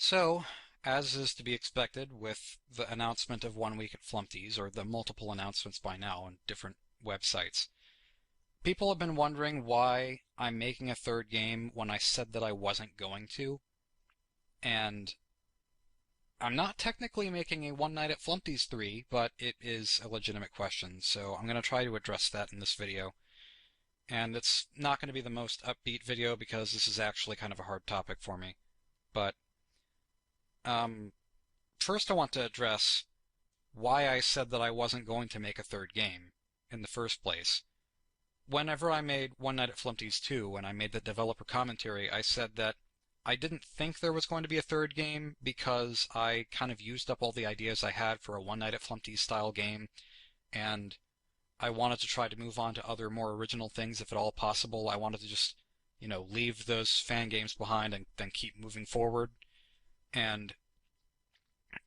So, as is to be expected with the announcement of 1 week at Flumpty's, or the multiple announcements by now on different websites, people have been wondering why I'm making a third game when I said that I wasn't going to, and I'm not technically making a One Night at Flumpty's 3, but it is a legitimate question, so I'm going to try to address that in this video. And it's not going to be the most upbeat video because this is actually kind of a hard topic for me. But um, first I want to address why I said that I wasn't going to make a third game in the first place. Whenever I made One Night at Flumpty's 2, and I made the developer commentary, I said that I didn't think there was going to be a third game because I kind of used up all the ideas I had for a One Night at Flumpty's style game, and I wanted to try to move on to other more original things if at all possible. I wanted to just, leave those fan games behind and then keep moving forward. And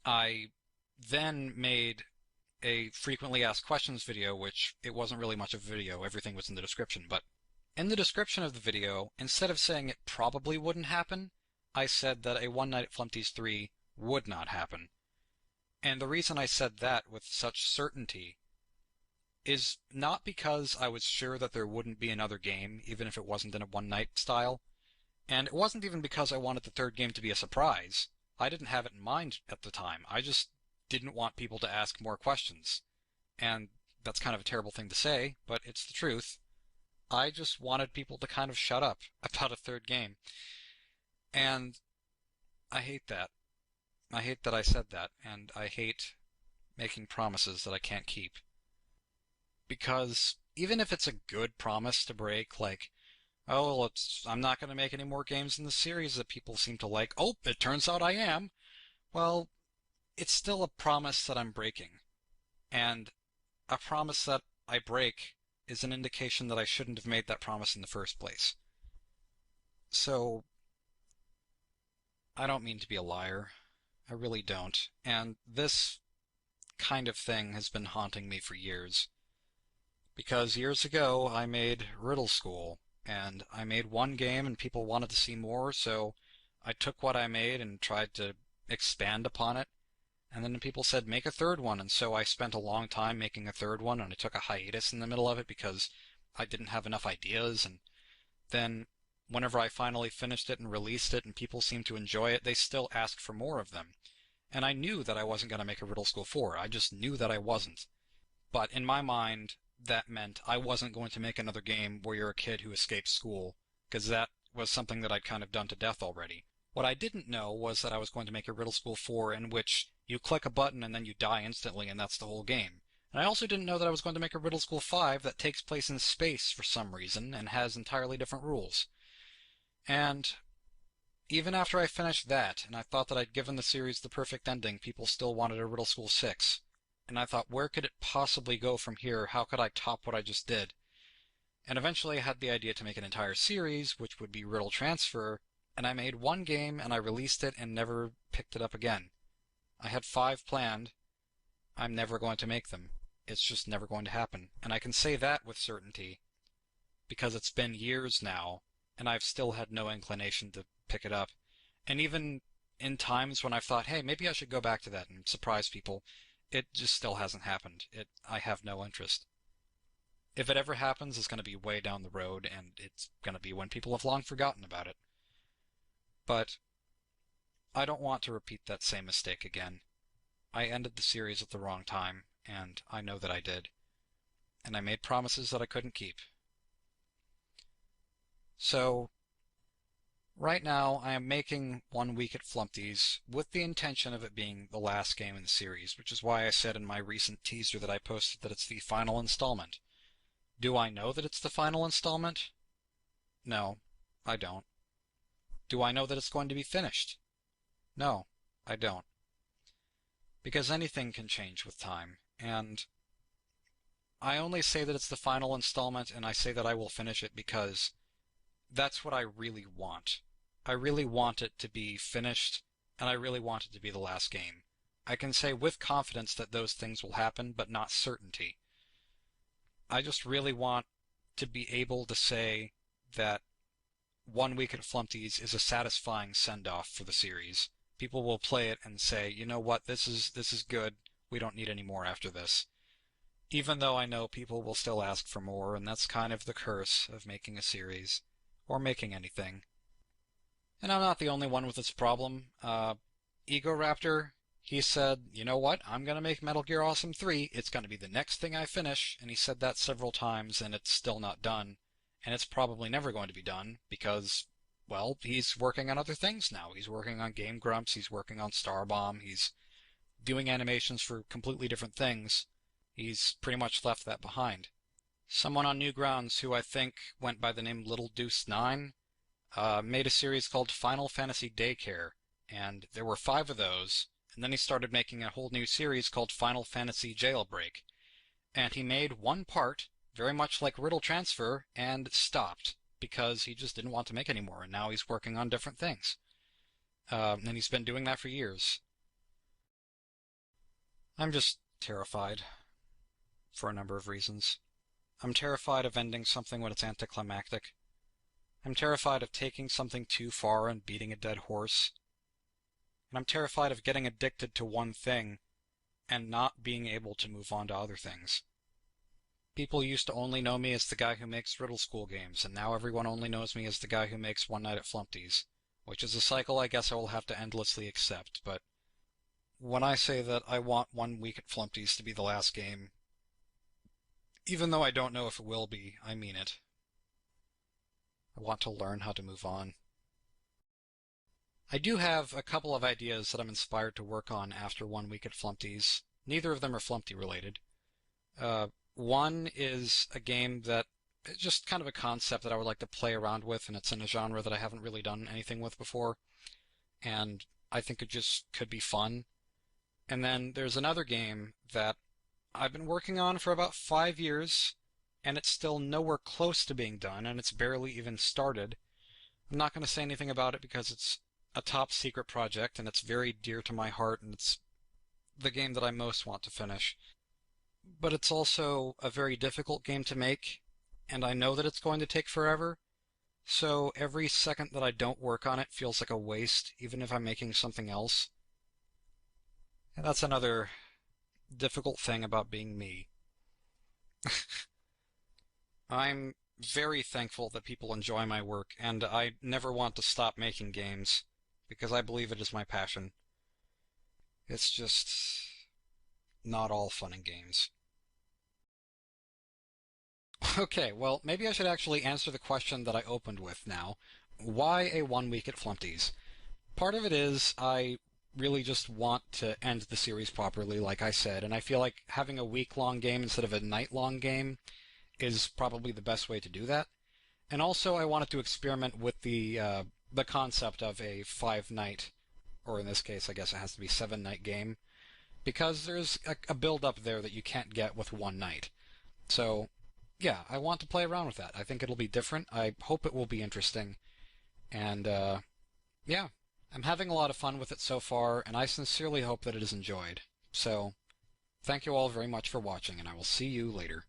I then made a frequently asked questions video, which it wasn't really much of a video, everything was in the description, but in the description of the video, instead of saying it probably wouldn't happen, I said that a One Night at Flumpty's 3 would not happen. And the reason I said that with such certainty is not because I was sure that there wouldn't be another game, even if it wasn't in a one-night style, and it wasn't even because I wanted the third game to be a surprise. I didn't have it in mind at the time. I just didn't want people to ask more questions. And that's kind of a terrible thing to say, but it's the truth. I just wanted people to kind of shut up about a third game. And I hate that. I hate that I said that, and I hate making promises that I can't keep. Because even if it's a good promise to break, like, oh, I'm not going to make any more games in the series that people seem to like. Oh, it turns out I am. Well, it's still a promise that I'm breaking. And a promise that I break is an indication that I shouldn't have made that promise in the first place. So, I don't mean to be a liar. I really don't. And this kind of thing has been haunting me for years. Because years ago, I made Riddle School, and I made one game and people wanted to see more, so I took what I made and tried to expand upon it. And then people said, make a third one, and so I spent a long time making a third one, and I took a hiatus in the middle of it because I didn't have enough ideas, and then whenever I finally finished it and released it and people seemed to enjoy it, they still asked for more of them. And I knew that I wasn't going to make a Riddle School 4. I just knew that I wasn't. But in my mind, that meant I wasn't going to make another game where you're a kid who escapes school, because that was something that I'd kind of done to death already. What I didn't know was that I was going to make a Riddle School 4 in which you click a button and then you die instantly and that's the whole game. And I also didn't know that I was going to make a Riddle School 5 that takes place in space for some reason and has entirely different rules. And even after I finished that, and I thought that I'd given the series the perfect ending, people still wanted a Riddle School 6. And I thought, where could it possibly go from here? How could I top what I just did? And eventually I had the idea to make an entire series, which would be Riddle Transfer, and I made one game and I released it and never picked it up again. I had 5 planned. I'm never going to make them. It's just never going to happen. And I can say that with certainty because it's been years now and I've still had no inclination to pick it up. And even in times when I've thought, hey, maybe I should go back to that and surprise people, it just still hasn't happened. I have no interest. If it ever happens, it's going to be way down the road, and it's going to be when people have long forgotten about it. But I don't want to repeat that same mistake again. I ended the series at the wrong time, and I know that I did. And I made promises that I couldn't keep. So, right now, I am making 1 week at Flumpty's with the intention of it being the last game in the series, which is why I said in my recent teaser that I posted that it's the final installment. Do I know that it's the final installment? No, I don't. Do I know that it's going to be finished? No, I don't. Because anything can change with time, and I only say that it's the final installment and I say that I will finish it because that's what I really want. I really want it to be finished, and I really want it to be the last game. I can say with confidence that those things will happen, but not certainty. I just really want to be able to say that 1 week at Flumpty's is a satisfying send-off for the series. People will play it and say, you know what, this is good. We don't need any more after this. Even though I know people will still ask for more, and that's kind of the curse of making a series, or making anything. And I'm not the only one with this problem. Egoraptor, he said, you know what, I'm going to make Metal Gear Awesome 3. It's going to be the next thing I finish, and he said that several times, and it's still not done. And it's probably never going to be done, because, well, he's working on other things now. He's working on Game Grumps, he's working on Starbomb, he's doing animations for completely different things. He's pretty much left that behind. Someone on Newgrounds, who I think went by the name Little Deuce 9, made a series called Final Fantasy Daycare, and there were 5 of those, and then he started making a whole new series called Final Fantasy Jailbreak. And he made one part, very much like Riddle Transfer, and stopped, because he just didn't want to make any more, and now he's working on different things. And he's been doing that for years. I'm just terrified, for a number of reasons. I'm terrified of ending something when it's anticlimactic. I'm terrified of taking something too far and beating a dead horse. And I'm terrified of getting addicted to one thing and not being able to move on to other things. People used to only know me as the guy who makes Riddle School games, and now everyone only knows me as the guy who makes One Night at Flumpty's, which is a cycle I guess I will have to endlessly accept, but when I say that I want 1 Week at Flumpty's to be the last game, even though I don't know if it will be, I mean it. I want to learn how to move on. I do have a couple of ideas that I'm inspired to work on after 1 Week at Flumpty's. Neither of them are Flumpty related. One is a game that is just kind of a concept that I would like to play around with, and it's in a genre that I haven't really done anything with before, and I think it just could be fun. And then there's another game that I've been working on for about 5 years, and it's still nowhere close to being done, and it's barely even started. I'm not going to say anything about it because it's a top secret project, and it's very dear to my heart, and it's the game that I most want to finish. But it's also a very difficult game to make, and I know that it's going to take forever, so every second that I don't work on it feels like a waste, even if I'm making something else. And that's another difficult thing about being me. I'm very thankful that people enjoy my work, and I never want to stop making games, because I believe it is my passion. It's just not all fun and games. Okay, well, maybe I should actually answer the question that I opened with now. Why a 1 Week at Flumpty's? Part of it is I really just want to end the series properly, like I said, and I feel like having a week-long game instead of a night-long game is probably the best way to do that. And also I wanted to experiment with the concept of a 5-night, or in this case I guess it has to be 7-night game, because there's a build-up there that you can't get with one night. So yeah, I want to play around with that. I think it'll be different. I hope it will be interesting. And yeah, I'm having a lot of fun with it so far, and I sincerely hope that it is enjoyed. So, thank you all very much for watching, and I will see you later.